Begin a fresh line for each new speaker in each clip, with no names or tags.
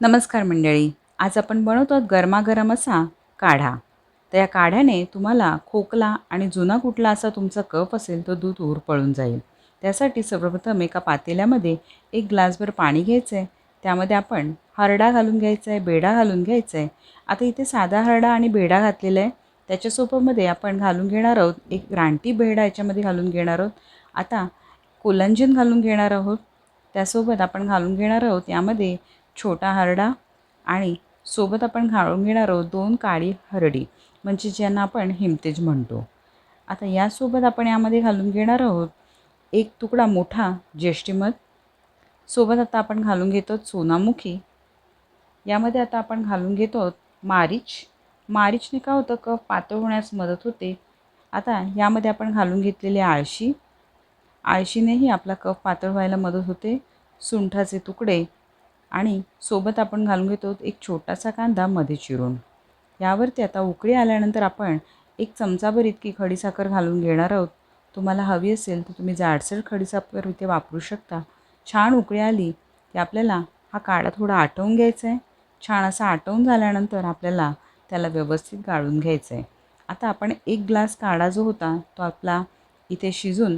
नमस्कार मंडळी. आज आपण बनवतो गरमागरम असा काढा. तर या काढ्याने तुम्हाला खोकला आणि जुना कुठला असा तुमचा कफ असेल तो दूर पळून जाईल. त्यासाठी सर्वप्रथम एका पातेल्यामध्ये एक ग्लासभर पाणी घ्यायचं आहे. त्यामध्ये आपण हरडा घालून घ्यायचा आहे, बेडा घालून घ्यायचा आहे. आता इथे साधा हरडा आणि बेडा घातलेला आहे. त्याच्यासोबतमध्ये आपण घालून घेणार आहोत एक रानटी बेडा याच्यामध्ये घालून घेणार आहोत. आता कोलंजन घालून घेणार आहोत. त्यासोबत आपण घालून घेणार आहोत यामध्ये छोटा हरडा आणि सोबत आपण घालून घेणार आहोत 2 काळी हरडी, म्हणजे ज्यांना आपण हिमतेज म्हणतो. आता यासोबत आपण यामध्ये घालून घेणार आहोत एक तुकडा मोठा ज्येष्ठमध. सोबत आता आपण घालून घेतो सोनामुखी. यामध्ये आता आपण घालून घेतो मारीच. मारीचने काय होतं, कफ पातळ होण्यास मदत होते. आता यामध्ये आपण घालून घेतलेले आळशी. आळशीनेही आपला कफ पातळ व्हायला मदत होते. सुंठाचे तुकडे आणि सोबत आपण घालून घेतो एक छोटासा कांदा मध्ये चिरून. यावरती आता उकळी आल्यानंतर आपण एक चमचाभर इतकी खडीसाखर घालून घेणार आहोत. तुम्हाला हवी असेल तर तुम्ही जाडसर खडीसाखर इथे वापरू शकता. छान उकळी आली की आपल्याला हा काढा थोडा आटवून घ्यायचा आहे. छान असा आटवून झाल्यानंतर आपल्याला त्याला व्यवस्थित गाळून घ्यायचं आहे. आता आपण एक ग्लास काढा जो होता तो आपला इथे शिजून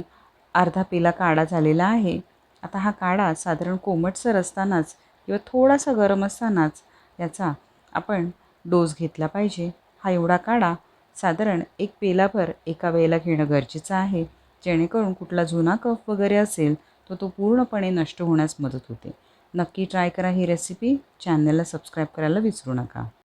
अर्धा पेला काढा झालेला आहे. आता हा काढा साधारण कोमटसर असतानाच किंवा थोडासा गरम असतानाच याचा आपण डोस घेतला पाहिजे. हा एवढा काढा साधारण एक पेलाभर एका वेळेला घेणं गरजेचं आहे, जेणेकरून कुठला जुना कफ वगैरे असेल तर तो पूर्णपणे नष्ट होण्यास मदत होते. नक्की ट्राय करा ही रेसिपी. चॅनलला सबस्क्राईब करायला विसरू नका.